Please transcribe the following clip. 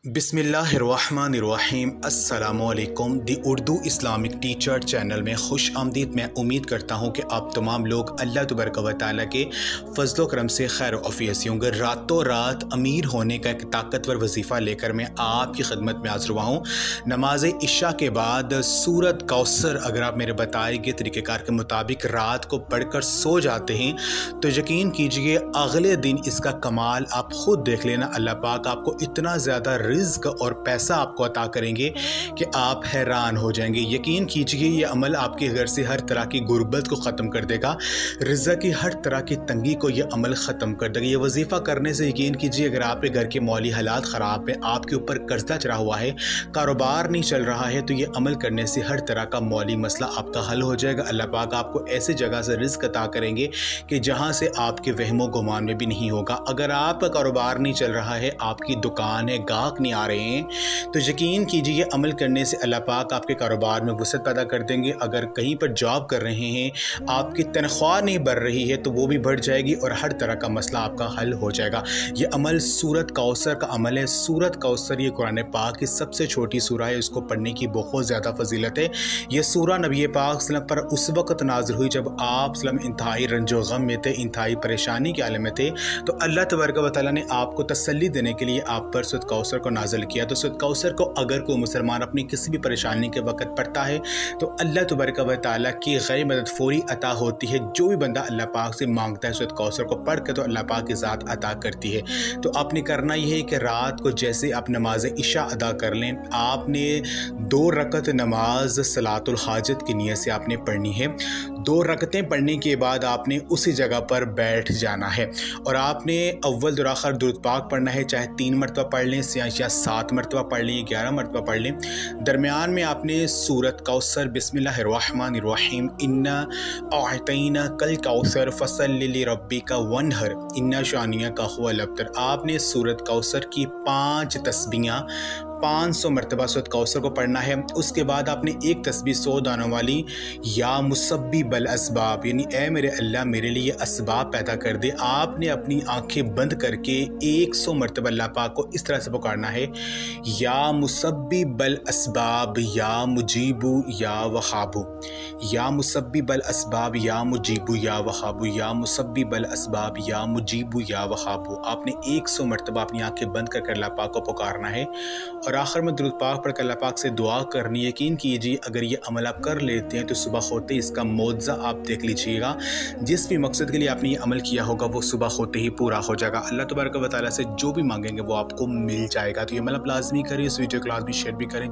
बिस्मिल्लाहिर्रहमानिर्रहीम। अस्सलामुअलैकुम। दी Urdu Islamic teacher channel में खुश आमदीद। मैं उम्मीद करता हूँ कि आप तमाम लोग अल्लाह तबारक व तआला के फ़ज़्ल व करम से खैर ऑफियत से होंगे। रातों रात अमीर होने का एक ताकतवर वजीफ़ा लेकर मैं आपकी खिदमत में हाज़िर हुआ हूँ। नमाज इशा के बाद सूरत कौसर अगर आप मेरे बताए गए तरीक़ेकार के मुताबिक रात को पढ़कर सो जाते हैं तो यकीन कीजिए अगले दिन इसका कमाल आप ख़ुद देख लेना। अल्लाह पाक आपको इतना ज़्यादा रिज़्क़ और पैसा आपको अता करेंगे कि आप हैरान हो जाएंगे। यकीन कीजिए ये अमल आपके घर से हर तरह की गुर्बत को ख़त्म कर देगा, रिज़्क़ की हर तरह की तंगी को ये अमल ख़त्म कर देगा। ये वजीफ़ा करने से यकीन कीजिए अगर आपके घर के मौली हालात ख़राब है, आपके ऊपर कर्जा चढ़ा हुआ है, कारोबार नहीं चल रहा है, तो ये अमल करने से हर तरह का मौली मसला आपका हल हो जाएगा। अल्लाह पाक आपको ऐसी जगह से रिज़्क़ अता करेंगे कि जहाँ से आपके वहमो गुमान में भी नहीं होगा। अगर आपका कारोबार नहीं चल रहा है, आपकी दुकान है, गाहक नहीं आ रहे हैं, तो यकीन कीजिए अमल करने से अल्लाह पाक आपके कारोबार में वसअत पैदा कर देंगे। अगर कहीं पर जॉब कर रहे हैं, आपकी तनख्वाह नहीं बढ़ रही है तो वो भी बढ़ जाएगी और हर तरह का मसला आपका हल हो जाएगा। ये अमल सूरत कौसर का अमल है। सूरत कौसर ये कुरान पाक की सबसे छोटी सूरा है, इसको पढ़ने की बहुत ज़्यादा फजीलत है। ये सूरा नबी पाक सल्लल्लाहु अलैहि वसल्लम पर उस वक़्त नाज़िल हुई जब आप सल्लम इंतहाई रंजो गम में थे, इंतहाई परेशानी के आलम में थे, तो अल्लाह तबारक व तआला ने आपको तसल्ली देने के लिए आप पर सूरत कौसर को नाज़िल किया। तो सूरत कौसर को अगर कोई मुसलमान अपनी किसी भी परेशानी के वक़्त पढ़ता है तो अल्लाह तबारक व तआला की गैर मदद फ़ौरी अता होती है। जो भी बंदा अल्लाह पाक से मांगता है सूरत कौसर को पढ़ के तो अल्लाह पाक की ज़ात अता करती है। तो आपने करना यह है कि रात को जैसे आप नमाज इशा अदा कर लें, आपने 2 रकत नमाज सलातुल हाजत की नीयत से आपने पढ़नी है। 2 रकतें पढ़ने के बाद आपने उसी जगह पर बैठ जाना है और आपने अव्वल दुआ आखिर दुरूद पाक पढ़ना है, चाहे 3 मरतबा पढ़ लें या 7 मरतबा पढ़ लें, 11 मरतबा पढ़ लें। दरमियान में आपने सूरत कौसर बिस्मिल्लाहिर्रहमानिर्रहीम इन्ना अअतैना कल कौसर फसल्लि लिरब्बिका वन्हर इन्ना शानियका हुवल अब्तर। आपने सूरत कौसर की 5 तस्बीहां 500 मरतबा सूरत कौसर को पढ़ना है। उसके बाद आपने एक तस्बीह 100 दानों वाली या मुसब्बिबल असबाब, यानी ए मेरे अल्लाह मेरे लिए असबाब पैदा कर दे। आपने अपनी आंखें बंद करके 100 मरतबा अल्लाह पाक को इस तरह से पुकारना है, या मुसब्बिबल असबाब या मुजीबू या वहाबू, या मुसब्बिबल असबाब या मुजीबू या वहाबू, या मुसब्बिबल असबाब या मुजीबू या वहाबू। आपने 100 मरतबा अपनी आंखें बंद करके अल्लाह पाक को पुकारना है और आखिर में दुरूद पाक पढ़कर अल्लाह पाक से दुआ करनी। यकीन कीजिए अगर ये अमल आप कर लेते हैं तो सुबह होते ही इसका मौज़ा आप देख लीजिएगा। जिस भी मकसद के लिए आपने ये अमल किया होगा वो सुबह होते ही पूरा हो जाएगा। अल्लाह तबारक व तआला से जो भी मांगेंगे वो आपको मिल जाएगा। तो ये अमल आप लाजमी करें, इस वीडियो को लाजमी शेयर भी करें।